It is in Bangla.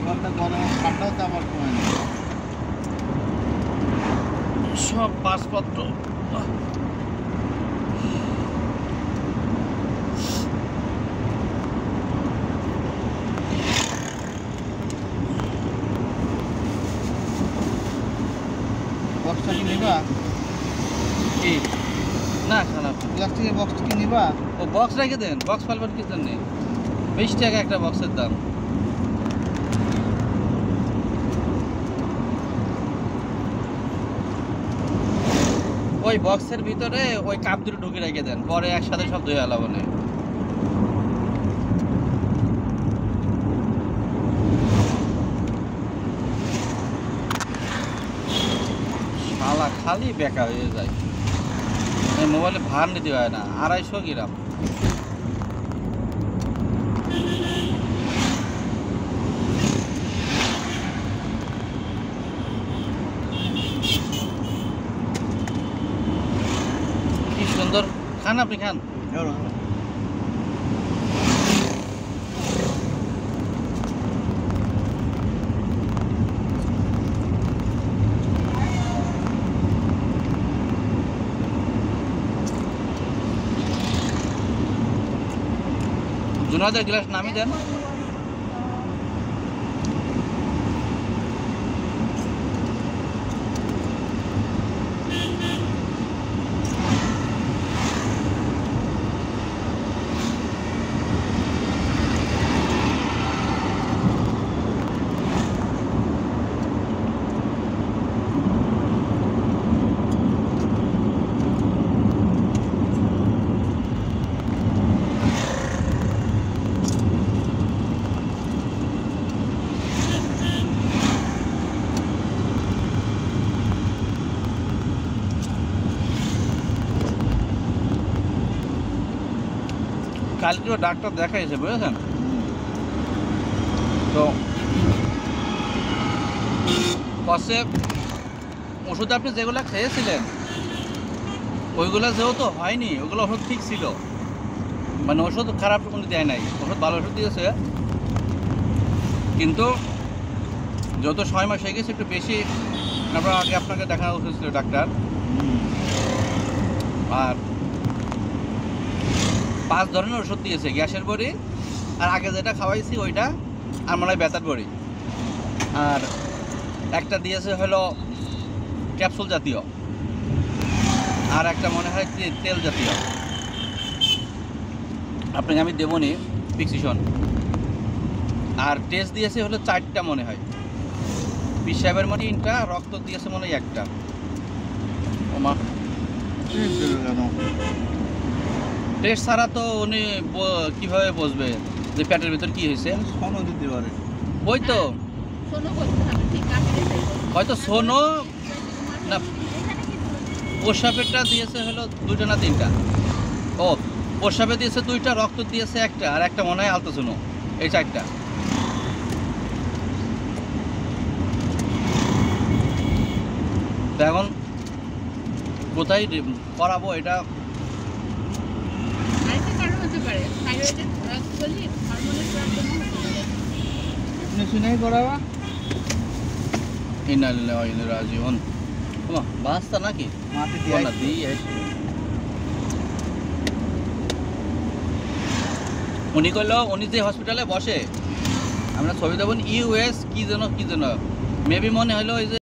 ঠান্ডা গরম ঠান্ডাও তো আবার কমে না সব পাসপত্র বক্সটা কি নিবা কি না খারাপ প্লাস্টিকের বক্সটা কি নিবা ও বক্স রেখে দেন বক্স ফেলবার কি জন্য 20 টাকা একটা বক্সের দাম ওই বক্সের ভিতরে ওই কাপ দুটো ঢুকে রেখে দেন পরে একসাথে সব ধুয়ে আলাবো না শালা খালি বেকার হয়ে যায় এই মোবাইলে ভার নিতে হয় না 250 গ্রাম কি সুন্দর খান আপনি খান জুনাদের গ্লাস নামিয়ে দেন কালকেও ডাক্তার দেখাইছে বুঝেছেন তো কষে ওষুধ আপনি যেগুলো খেয়েছিলেন ওইগুলো যেহেতু হয়নি ওগুলো ওষুধ ঠিক ছিল মানে ওষুধ খারাপ কোনো দেয় নাই ওষুধ ভালো ওষুধ দিয়েছে কিন্তু যত 6 মাস হয়ে গেছে একটু বেশি তারপর আগে আপনাকে দেখানো উচিত ছিল ডাক্তার আর 5 ধরনের ওষুধ দিয়েছে গ্যাসের বড়ি আর আগে যেটা খাওয়াইছি ওইটা আর মনে হয় ব্যথার বড়ি আর একটা দিয়েছে হলো ক্যাপসুল জাতীয় আর একটা মনে হয় তেল জাতীয় আপনাকে আমি দেবনি প্রিসক্রিপশন আর টেস্ট দিয়েছে হলো 4টা মনে হয় পিসাবের মনে 3টা রক্ত দিয়েছে মনে হয় 1টা ওমা টেস্ট ছাড়া তো উনি কিভাবে বুঝবে যে পেটের ভিতর কি হয়েছে সোনো দিতে পারে ওই তো হয়তো সোনো না প্রসাবেরটা দিয়েছে হলো 2টা না 3টা ও প্রসাবে দিয়েছে 2টা রক্ত দিয়েছে 1টা আর একটা মনে হয় আলট্রাসোনো এই 4টা তো এখন কোথায় করাবো এটা শুনেই করাবা রাজিউন বাস্তা নাকি মাটি দিয়ে উনি কইল উনি যে হসপিটালে বসে আমরা ছবি দেবেন ইউএস কি যেন মেবি মনে হলো ওই যে